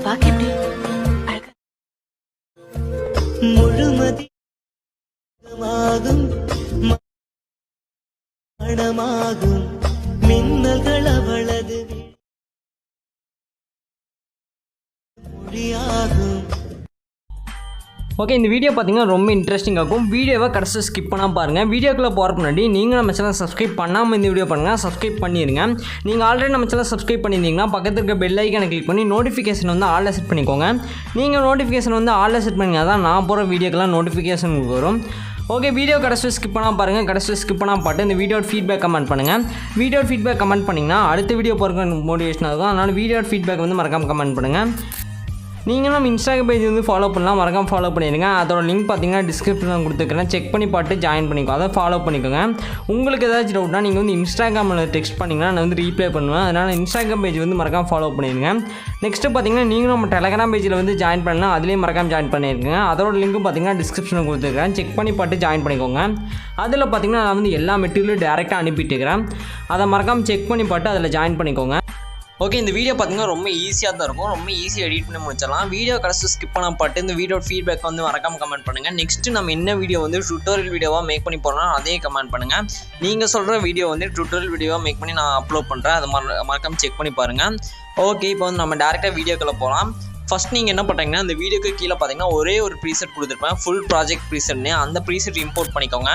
பாக்க எப்படி முழுமதியாகும் மனமாகும் மின்னல்கள் அவளது மொழியாகும். ஓகே, இந்த வீடியோ பார்த்தீங்கன்னா ரொம்ப இன்ட்ரெஸ்டிங்காக இருக்கும். வீடியோவை கடைசி ஸ்கிப் பண்ணாமல் பாருங்கள். வீடியோக்குள்ளே போகிறதுக்கு முன்னாடி நீங்கள் நம்ம சேனல் சப்ஸ்கிரைப் பண்ணாமல் இந்த வீடியோ பண்ணுங்கள், சப்ஸ்கிரைப் பண்ணிடுங்க. நீங்கள் ஆல்ரெடி நம்ம சேனல் சப்ஸ்கிரைப் பண்ணியிருந்தீங்கன்னா பக்கத்தில் இருக்க பெல் ஐக்கானை கிளிக் பண்ணி நோட்டிஃபிகேஷன் வந்து ஆலில் செட் பண்ணிக்கோங்க. நீங்கள் நோட்டிஃபிகேஷன் வந்து ஆலில் செட் பண்ணிங்க தான் நான் போகிற வீடியோக்கெல்லாம் நோட்டிஃபிகேஷன் வரும். ஓகே, வீடியோ கடைசி ஸ்கிப் பண்ணாமல் பாருங்கள். கடைசி ஸ்கிப் பண்ணாமல் பாட்டு இந்த வீடியோட ஃபீட்பேக் கமெண்ட் பண்ணுங்கள். வீடியோட ஃபீட்பேக் கமெண்ட் பண்ணிங்கன்னா அடுத்த வீடியோ போகிறதுக்கு மோட்டிவேஷனாக இருக்கும். அதனால் வீடியோட ஃபீட்பேக் வந்து மறக்காமல் கமெண்ட் பண்ணுங்கள். நீங்கள் நம்ம இன்ஸ்டாகிராம் பேஜ் வந்து ஃபாலோ பண்ணலாம், மறக்காமல் ஃபாலோ பண்ணிடுங்க. அதோட லிங்க் பார்த்தீங்கன்னா டிஸ்கிரிப்ஷனில் கொடுத்துருக்கேன், செக் பண்ணி பார்த்து ஜாயின் பண்ணிக்கோ, அதை ஃபாலோ பண்ணிக்கோங்க. உங்களுக்கு ஏதாச்சும் டவுட்னா நீங்கள் வந்து இன்ஸ்டாகிராமில் டெக்ஸ்ட் பண்ணிங்கன்னா நான் வந்து ரீப்ளை பண்ணுவேன். அதனால் இன்ஸ்டாகிராம் பேஜ் வந்து மறக்காமல் ஃபாலோ பண்ணிடுங்க. நெக்ஸ்ட்டு பார்த்தீங்கன்னா நீங்களும் நம்ம டெலகிராம் பேஜில் வந்து ஜாயின் பண்ணலாம், அதுலேயும் மறக்காமல் ஜாயின் பண்ணியிருக்கேன். அதோட லிங்க்கும் பார்த்தீங்கன்னா டிஸ்கிரிப்ஷனில் கொடுத்துருக்கேன், செக் பண்ணி பார்த்து ஜாயின் பண்ணிக்கோங்க. அதில் பார்த்தீங்கன்னா நான் வந்து எல்லா மெட்டீரியலும் டேரெக்டாக அனுப்பிட்டுருக்கிறேன், அதை மறக்காமல் செக் பண்ணி பார்த்து அதில் ஜாயின் பண்ணிக்கோங்க. ஓகே, இந்த வீடியோ பார்த்தீங்கன்னா ரொம்ப ஈஸியாக தான் இருக்கும், ரொம்ப ஈஸியாக எடிட் பண்ணி முடிச்சிடலாம். வீடியோ கடைசி ஸ்கிப் பண்ண பாட்டு இந்த வீடியோ ஃபீட்பேக் வந்து மறக்காமல் கமெண்ட் பண்ணுங்கள். நெக்ஸ்ட்டு நம்ம என்ன வீடியோ வந்து டுட்டோரியல் வீடியோவாக மேக் பண்ணி போகிறோம் அதே கமெண்ட் பண்ணுங்கள். நீங்கள் சொல்கிற வீடியோ வந்து டுட்டோரியல் வீடியோவாக மேக் பண்ணி நான் அப்லோட் பண்ணுறேன், அதை மறக்காமல் செக் பண்ணி பாருங்கள். ஓகே, இப்போ வந்து நம்ம டேரெக்டாக வீடியோக்குள்ளே போகலாம். ஃபஸ்ட் நீங்கள் என்ன பண்ணுறீங்கன்னா இந்த வீடியோக்கு கீழே பார்த்தீங்கன்னா ஒரே ஒரு ப்ரீசெட் கொடுத்துருப்பேன், ஃபுல் ப்ராஜெக்ட் ப்ரீசெட்னு. அந்த ப்ரீசெட் இம்போர்ட் பண்ணிக்கோங்க.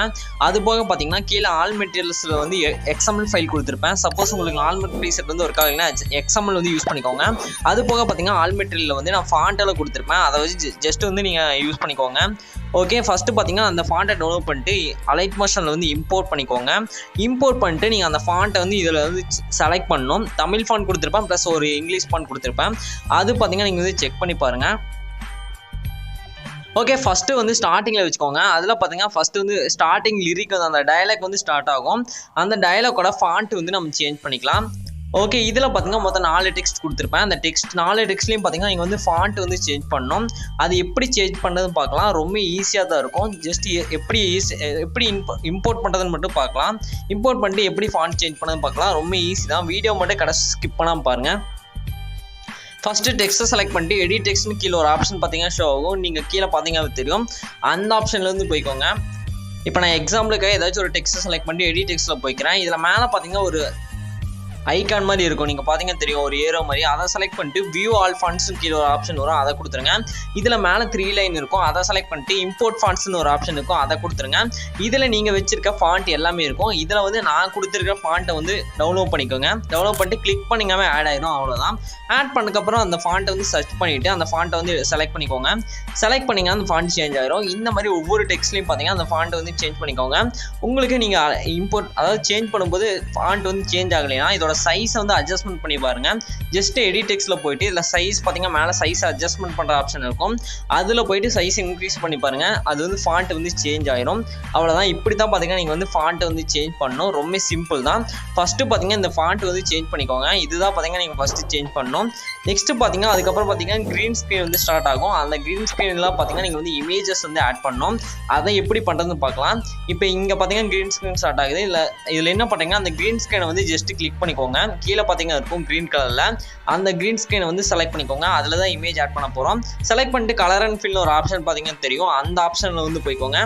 அது போக பார்த்தீங்கன்னா கீழே ஆல் மெட்டீரியல்ஸில் வந்து எக்ஸ்எம்எல் ஃபைல் கொடுத்துருப்பேன். சப்போஸ் உங்களுக்கு ஆல் ப்ரீசெட் வந்து ஒர்க் ஆகலைன்னா எக்ஸ்எம்எல் வந்து யூஸ் பண்ணிக்கோங்க. அது போக பார்த்தீங்கன்னா ஆல் மெட்டீரியலில் வந்து நான் ஃபாண்ட்டெல்லாம் கொடுத்துருப்பேன், அதை வச்சு ஜஸ்ட் வந்து நீங்கள் யூஸ் பண்ணிக்கோங்க. ஓகே, ஃபஸ்ட்டு பார்த்தீங்கன்னா அந்த ஃபாண்ட்டை டவுன்லோட் பண்ணிட்டு அலைட் மோஷனில் வந்து இம்போர்ட் பண்ணிக்கோங்க. இம்போர்ட் பண்ணிட்டு நீங்கள் அந்த ஃபாண்ட்டை வந்து இதில் வந்து செலக்ட் பண்ணணும். தமிழ் ஃபாண்ட் கொடுத்துருப்பேன், ப்ளஸ் ஒரு இங்கிலீஷ் ஃபாண்ட் கொடுத்துருப்பேன். அது பார்த்தீங்கன்னா நீங்கள் வந்து செக் பண்ணி பாருங்கள். ஓகே, ஃபஸ்ட்டு வந்து ஸ்டார்டிங்கில் வச்சுக்கோங்க. அதில் பார்த்தீங்கன்னா ஃபஸ்ட்டு வந்து ஸ்டார்டிங் லிரிக் வந்து அந்த டயலாக் வந்து ஸ்டார்ட் ஆகும். அந்த டயலாக்கோட ஃபாண்ட் வந்து நம்ம சேஞ்ச் பண்ணிக்கலாம். ஓகே, இதில் பார்த்தீங்கன்னா மொத்தம் 4 டெக்ஸ்ட் கொடுத்துருப்பேன். அந்த 4 டெக்ஸ்ட்லேயும் பார்த்தீங்கன்னா நீங்கள் வந்து ஃபாண்ட் வந்து சேஞ்ச் பண்ணணும். அது எப்படி சேஞ்ச் பண்ணுறதுன்னு பார்க்கலாம். ரொம்ப ஈஸியாக தான் இருக்கும். ஜஸ்ட் எப்படி இம்போர்ட் பண்ணுறதுன்னு மட்டும் பார்க்கலாம். இம்போர்ட் பண்ணிட்டு எப்படி ஃபாண்ட் சேஞ்ச் பண்ணதுன்னு பார்க்கலாம். ரொம்ப ஈஸி தான். வீடியோ மட்டும் கடைசி ஸ்கிப் பண்ணாமல் பாருங்கள். ஃபஸ்ட்டு டெக்ஸ்ட்டை செலக்ட் பண்ணிட்டு எடிட் டெக்ஸ்ட்னு கீழே ஒரு ஆப்ஷன் பார்த்தீங்கன்னா ஷோ ஆகும். நீங்கள் கீழே பார்த்தீங்கன்னா தெரியும், அந்த ஆப்ஷன்லேருந்து போய்க்கோங்க. இப்போ நான் எக்ஸாம்பிளுக்காக ஏதாச்சும் ஒரு டெக்ஸ்ட்டை செலக்ட் பண்ணிட்டு எடிட் டெக்ஸ்ட்டில் போய்க்கிறேன். இதில் மேலே பார்த்தீங்கன்னா ஒரு ஐக்கான் மாதிரி இருக்கும், நீங்கள் பார்த்தீங்கன்னா தெரியும், ஒரு ஏரோ மாதிரி. அதை செலக்ட் பண்ணிட்டு வியூ ஆல் ஃபாண்ட்ஸ்னு கீழே ஒரு ஆப்ஷன் வரும், அதை கொடுத்துருங்க. இதில் மேலே 3 லைன் இருக்கும், அதை செலக்ட் பண்ணிட்டு இம்போர்ட் ஃபாண்ட்ஸ்னு ஒரு ஆப்ஷன் இருக்கும், அதை கொடுத்துருங்க. இதில் நீங்கள் வச்சிருக்க ஃபாண்ட் எல்லாமே இருக்கும். இதில் வந்து நான் கொடுத்துருக்க ஃபாண்ட்டை வந்து டவுன்லோட் பண்ணிக்கோங்க. டவுன்லோட் பண்ணிட்டு கிளிக் பண்ணிங்காமல் ஆட் ஆயிடும், அவ்வளோதான். ஆட் பண்ணதுக்கப்புறம் அந்த ஃபாண்ட்டை வந்து சர்ச் பண்ணிவிட்டு அந்த ஃபாண்ட்டை வந்து செலக்ட் பண்ணிக்கோங்க. செலக்ட் பண்ணிங்க அந்த ஃபாண்ட் சேஞ்ச் ஆயிரும். இந்த மாதிரி ஒவ்வொரு டெக்ஸ்ட்லையும் பார்த்தீங்கன்னா அந்த ஃபாண்ட்டை வந்து சேஞ்ச் பண்ணிக்கோங்க. உங்களுக்கு நீங்கள் இம்போர்ட் அதாவது சேஞ்ச் பண்ணும்போது ஃபாண்ட் வந்து சேஞ்ச் ஆகலைன்னா இதோட சைஸை வந்து அட்ஜஸ்ட்மெண்ட் பண்ணி பாருங்க. ஜஸ்ட் எடிட் டெக்ஸ்ட்ல போயிட்டு இதில் சைஸ் பார்த்தீங்கன்னா மேலே சைஸ் அட்ஜஸ்ட்மெண்ட் பண்ணுற ஆப்ஷன் இருக்கும், அதில் போயிட்டு சைஸ் இன்க்ரீஸ் பண்ணி பாருங்க. அது வந்து ஃபாண்ட் வந்து சேஞ்ச் ஆயிரும், அவ்வளோதான். இப்படி தான் பார்த்தீங்கன்னா நீங்கள் வந்து ஃபாண்ட்டை வந்து சேஞ்ச் பண்ணணும். ரொம்ப சிம்பிள் தான். ஃபஸ்ட்டு பார்த்தீங்கன்னா இந்த ஃபாண்ட் வந்து சேஞ்ச் பண்ணிக்கோங்க. இதுதான் பார்த்தீங்கன்னா நீங்கள் ஃபஸ்ட்டு சேஞ்ச் பண்ணணும். நெக்ஸ்ட்டு பார்த்தீங்கன்னா அதுக்கப்புறம் பார்த்தீங்கன்னா க்ரீன் ஸ்க்ரீன் வந்து ஸ்டார்ட் ஆகும். அந்த க்ரீன் ஸ்க்ரீன்லாம் பார்த்தீங்கன்னா நீங்கள் வந்து இமேஜஸ் வந்து ஆட் பண்ணணும். அதை எப்படி பண்ணுறதுன்னு பார்க்கலாம். இப்போ இங்கே பார்த்தீங்கன்னா க்ரீன் ஸ்க்ரீன் ஸ்டார்ட் ஆகுது. இதில் என்ன பண்ணுறீங்கன்னா அந்த க்ரீன் ஸ்க்ரீனை வந்து ஜஸ்ட் கிளிக் பண்ணிக்கோங்க. கீழே பார்த்தீங்கன்னா இருக்கும் க்ரீன் கலரில், அந்த க்ரீன் ஸ்க்ரீனை வந்து செலக்ட் பண்ணிக்கோங்க. அதில் தான் இமேஜ் ஆட் பண்ண போகிறோம். செலக்ட் பண்ணிட்டு கலர் அண்ட் ஃபில்னு ஒரு ஆப்ஷன் பார்த்தீங்கன்னா தெரியும், அந்த ஆப்ஷனில் வந்து போய்க்கோங்க.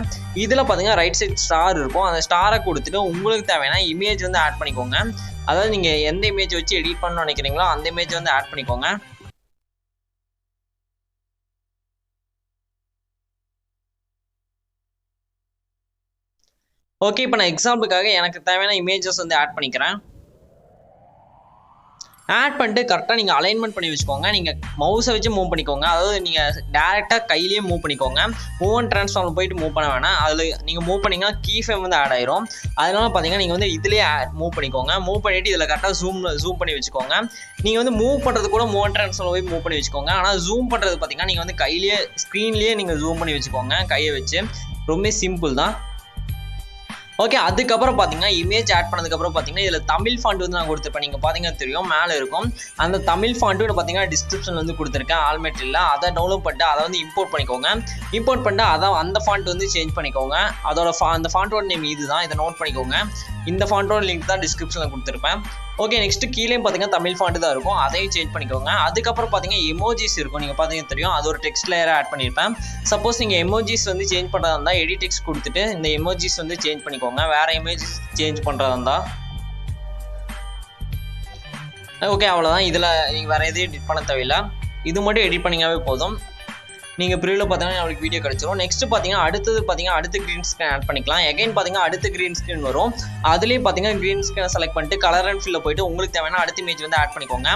இதில் பார்த்தீங்கன்னா ரைட் சைட் ஸ்டார் இருக்கும், அந்த ஸ்டாரை கொடுத்துட்டு உங்களுக்கு தேவையான இமேஜ் வந்து ஆட் பண்ணிக்கோங்க. அதாவது நீங்கள் எந்த இமேஜ் வச்சு எடிட் பண்ணணும்னு நினைக்கிறீங்களோ அந்த இமேஜ் வந்து ஆட் பண்ணிக்கோங்க. ஓகே, இப்போ நான் எக்ஸாம்பிளுக்காக எனக்கு தேவையான இமேஜஸ் வந்து ஆட் பண்ணிக்கிறேன். ஆட் பண்ணிட்டு கரெக்டாக நீங்கள் அலைன்மெண்ட் பண்ணி வச்சுக்கோங்க. நீங்கள் மவுஸை வச்சு மூவ் பண்ணிக்கோங்க. அதாவது நீங்கள் டேரெக்டாக கையிலேயே மூவ் பண்ணிக்கோங்க. மூவ் அண்ட் ட்ரான்ஸ்ஃபார்மில் போயிட்டு மூவ் பண்ண வேணாம். அதில் நீங்கள் மூவ் பண்ணிங்கன்னா கீ ஃப்ரேம் வந்து ஆட் ஆயிரும். அதனால பார்த்தீங்கன்னா நீங்கள் வந்து இதிலேயே மூவ் பண்ணிக்கோங்க. மூவ் பண்ணிவிட்டு இதில் கரெக்டாக ஜூம் பண்ணி வச்சுக்கோங்க. நீங்கள் வந்து மூவ் பண்ணுறது கூட மூவ் அண்ட் ட்ரான்ஸ்ஃபார்மில் போய் மூவ் பண்ணி வச்சுக்கோங்க. ஆனால் ஜூம் பண்ணுறது பார்த்தீங்கன்னா நீங்கள் வந்து கையிலேயே ஸ்க்ரீன்லேயே நீங்கள் ஜூம் பண்ணி வச்சுக்கோங்க, கையை வச்சு. ரொம்ப சிம்பிள் தான். ஓகே, அதுக்கப்புறம் பார்த்தீங்கன்னா இமேஜ் ஆட் பண்ணதுக்கப்புறம் பார்த்தீங்கன்னா இதில் தமிழ் ஃபாண்ட் வந்து நான் கொடுத்துருப்பேன். நீங்கள் பார்த்தீங்கன்னா தெரியும், மேலே இருக்கும். அந்த தமிழ் ஃபாண்ட்டு பார்த்தீங்கன்னா டிஸ்கிரிப்ஷன் வந்து கொடுத்துருக்கேன் ஆல்மெட்டில். அதை டவுன்லோட் பண்ணிட்டு அதை வந்து இம்போர்ட் பண்ணிக்கோங்க. இம்போர்ட் பண்ணிட்டு அந்த ஃபாண்ட் வந்து சேஞ்ச் பண்ணிக்கோங்க. அந்த ஃபாண்ட்டோட நேம் இது தான், இதை நோட் பண்ணிக்கோங்க. இந்த ஃபாண்ட்டோட லிங்க் தான் டிஸ்கிரிப்ஷனில் கொடுத்துருப்பேன். ஓகே, நெக்ஸ்ட் கீழே பார்த்தீங்கன்னா தமிழ் ஃபாண்ட் தான் இருக்கும், அதையும் சேஞ்ச் பண்ணிக்கோங்க. அதுக்கப்புறம் பார்த்தீங்கன்னா எமோஜிஸ் இருக்கும், நீங்கள் பார்த்தீங்கன்னா தெரியும், அது ஒரு டெக்ஸ்ட் லேயராக ஆட் பண்ணியிருப்பேன். சப்போஸ் நீங்கள் எமோஜிஸ் வந்து சேஞ்ச் பண்ணுறதா இருந்தால் எடிட் டெக்ஸ்ட் கொடுத்துட்டு இந்த எமோஜிஸ் வந்து சேஞ்ச் பண்ணிக்கோங்க. வேறு எமோஜிஸ் சேஞ்ச் பண்ணுறதா இருந்தால் ஓகே, அவ்வளோதான். இதில் நீங்கள் வேறு எதுவும் எடிட் பண்ண தேவையில்லை, இது மட்டும் எடிட் பண்ணிங்கனாவே போதும். நீங்கள் ப்ரிவியூவில் பார்த்தீங்கன்னா நம்மளுக்கு வீடியோ கிடச்சிரும். நெக்ஸ்ட் பார்த்தீங்கன்னா அடுத்து க்ரீன் ஸ்க்ரீன் ஆட் பண்ணிக்கலாம். எகைன் பார்த்தீங்கன்னா அடுத்து க்ரீன் ஸ்க்ரீன் வரும். அதுலேயே பார்த்தீங்கன்னா க்ரீன் ஸ்க்ரீனை செலக்ட் பண்ணிட்டு கலர் அண்ட் ஃபில்ல போயிட்டு உங்களுக்கு தேவையான அடுத்த இமேஜ் வந்து ஆட் பண்ணிக்கோங்க.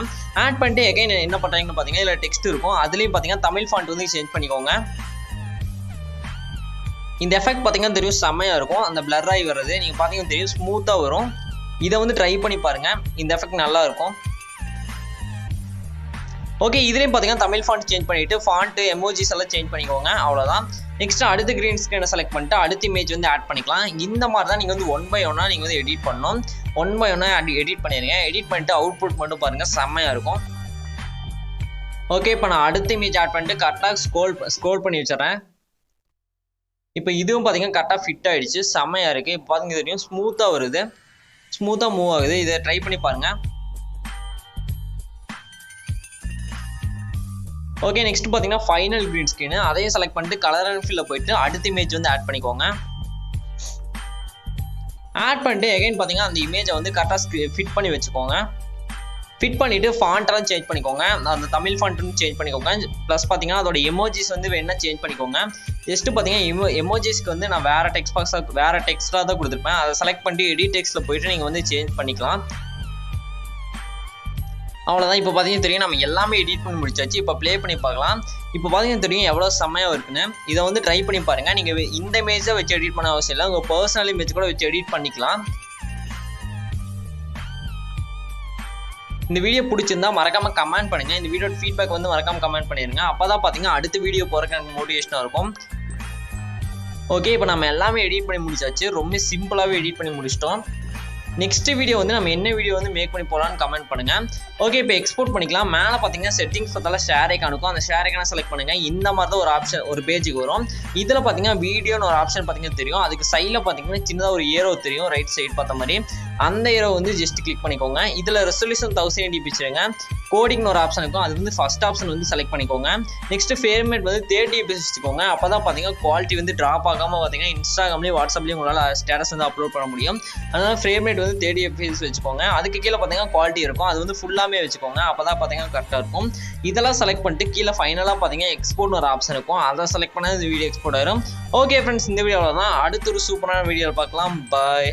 ஆட் பண்ணிட்டு எகைன் என்ன பண்ணுறீங்கன்னு பார்த்தீங்கன்னா இதில் டெக்ஸ்ட் இருக்கும், அதுலேயும் பார்த்தீங்கன்னா தமிழ் ஃபாண்ட் வந்து சேஞ்ச் பண்ணிக்கோங்க. இந்த எஃபெக்ட் பார்த்தீங்கன்னா தெரியும், செம்மையாக இருக்கும். அந்த பிளர் ஆகி வர்றது நீங்கள் பார்த்தீங்கன்னா தெரியும், ஸ்மூத்தாக வரும். இதை வந்து ட்ரை பண்ணி பாருங்கள், இந்த எஃபெக்ட் நல்லா இருக்கும். ஓகே, இதுலேயும் பார்த்தீங்கன்னா தமிழ் ஃபாண்ட் சேஞ்ச் பண்ணிவிட்டு ஃபாண்ட்டு எமோஜிஸ் எல்லாம் சேஞ்ச் பண்ணிக்கோங்க. அவ்வளோதான். நெக்ஸ்ட் அடுத்து க்ரீன் ஸ்க்ரீனை செலக்ட் பண்ணிட்டு அடுத்த இமேஜ் வந்து ஆட் பண்ணிக்கலாம். இந்த மாதிரி தான் நீங்கள் வந்து 1 by 1 நீங்கள் வந்து எடிட் பண்ணணும். 1 by 1 எடிட் பண்ணிடுங்க. எடிட் பண்ணிட்டு அவுட்புட் மட்டும் பாருங்கள், செம்மையாக இருக்கும். ஓகே, இப்போ நான் அடுத்த இமேஜ் ஆட் பண்ணிட்டு கரெக்டாக ஸ்க்ரோல் பண்ணி வச்சிடறேன். இப்போ இதுவும் பார்த்தீங்கன்னா கரெக்டாக ஃபிட் ஆகிடுச்சு, செம்மையாக இருக்குது. இப்போ பார்த்தீங்கன்னா தெரியும், ஸ்மூத்தாக வருது, ஸ்மூத்தாக மூவ் ஆகுது. இதை ட்ரை பண்ணி பாருங்கள். ஓகே, நெக்ஸ்ட் பார்த்தீங்கன்னா ஃபைனல் க்ரீன் ஸ்க்ரீனு, அதையும் செலக்ட் பண்ணிட்டு கலர் அண்ட் ஃபில்ல போயிட்டு அடுத்த இமேஜ் வந்து ஆட் பண்ணிக்கோங்க. ஆட் பண்ணிட்டு எகைன் பார்த்தீங்கன்னா அந்த இமேஜை வந்து கரெக்டாக ஃபிட் பண்ணி வச்சுக்கோங்க. ஃபிட் பண்ணிவிட்டு ஃபாண்ட்டெல்லாம் சேஞ்ச் பண்ணிக்கோங்க, அந்த தமிழ் ஃபாண்ட்டுன்னு சேஞ்ச் பண்ணிக்கோங்க. ப்ளஸ் பார்த்தீங்கன்னா அதோட எமோஜிஸ் வந்து வேணா சேஞ்ச் பண்ணிக்கோங்க. ஜஸ்ட்டு பார்த்தீங்கன்னா எமோஜிஸ்க்கு வந்து நான் வேறு டெக்ஸ்ட்டாக தான் கொடுத்துருப்பேன், அதை செலக்ட் பண்ணிட்டு எடிட் டெக்ஸ்ட்டில் போயிட்டு நீங்கள் வந்து சேஞ்ச் பண்ணிக்கலாம். அவ்வளோதான். இப்போ பார்த்தீங்கன்னா தெரியும், நம்ம எல்லாமே எடிட் பண்ணி முடிச்சாச்சு. இப்போ ப்ளே பண்ணி பார்க்கலாம். இப்போ பார்த்தீங்கன்னா தெரியும் எவ்வளோ செம்மையாக இருக்குன்னு. இதை வந்து ட்ரை பண்ணி பாருங்கள். நீங்கள் இந்த இமேஜை வச்சு எடிட் பண்ண அவசியம் இல்லை, உங்கள் பர்சனல் இமேஜ் கூட வச்சு எடிட் பண்ணிக்கலாம். இந்த வீடியோ பிடிச்சிருந்தா மறக்காமல் கமெண்ட் பண்ணுங்கள். இந்த வீடியோட ஃபீட்பேக் வந்து மறக்காமல் கமெண்ட் பண்ணிடுங்க. அப்போ தான் பார்த்தீங்கன்னா அடுத்த வீடியோ போகிறதுக்கு எனக்கு மோட்டிவேஷனாக இருக்கும். ஓகே, இப்போ நம்ம எல்லாமே எடிட் பண்ணி முடிச்சாச்சு. ரொம்ப சிம்பிளாகவே எடிட் பண்ணி முடிச்சிட்டோம். நெக்ஸ்ட் வீடியோ வந்து நம்ம என்ன வீடியோ வந்து மேக் பண்ணி போகலான்னு கமெண்ட் பண்ணுங்கள். ஓகே, இப்போ எக்ஸ்போர்ட் பண்ணிக்கலாம். மேலே பார்த்தீங்கன்னா செட்டிங்ஸ் பார்த்தால ஷேர் ஐக்கான் இருக்கும், அந்த ஷேர் ஐக்கானை செலக்ட் பண்ணுங்கள். இந்த மாதிரி தான் ஒரு ஆப்ஷன் ஒரு பேஜுக்கு வரும். இதில் பார்த்தீங்கன்னா வீடியோன்னு ஒரு ஆப்ஷன் பார்த்தீங்கன்னா தெரியும், அதுக்கு சைடில் பார்த்தீங்கன்னா சின்னதாக ஒரு ஏரோ தெரியும், ரைட் சைடு பார்த்த மாதிரி. அந்த ஏரோ வந்து ஜஸ்ட் கிளிக் பண்ணிக்கோங்க. இதில் ரெசல்யூஷன் 1080p வச்சுருங்க. கோடிங்னு ஒரு ஆப்ஷன் இருக்கும், அது வந்து ஃபஸ்ட் ஆப்ஷன் வந்து செலக்ட் பண்ணிக்கோங்க. நெக்ஸ்ட் ஃப்ரேம் ரேட் வந்து 30fps வச்சுக்கோங்க. அப்போ தான் பார்த்தீங்கன்னா குவாலிட்டி வந்து ட்ராப் ஆகாமல் பார்த்தீங்கன்னா இன்ஸ்டாகிராம்லேயும் வாட்ஸ்அப்லேயும் உங்களால் ஸ்டேட்டஸ் வந்து அப்லோட் பண்ண முடியும். அதனால் ஃப்ரேம் ரேட் வந்து 30fps வச்சுக்கோங்க. அதுக்கு கீழே பார்த்தீங்கன்னா குவாலிட்டி இருக்கும், அது வந்து ஃபுல்லாமே வச்சுக்கோங்க. அப்போ தான் பார்த்தீங்கன்னா கரெக்டாக இருக்கும். இதெல்லாம் செலக்ட் பண்ணிட்டு கீழே ஃபைனலாக பார்த்தீங்கன்னா எக்ஸ்போர்ட்னு ஒரு ஆப்ஷன் இருக்கும், அதை செலக்ட் பண்ணால் இந்த வீடியோ எக்ஸ்போர்ட் ஆயிரும். ஓகே ஃப்ரெண்ட்ஸ், இந்த வீடியோவில் தான் அடுத்த ஒரு சூப்பரான வீடியோவில் பார்க்கலாம். பாய்.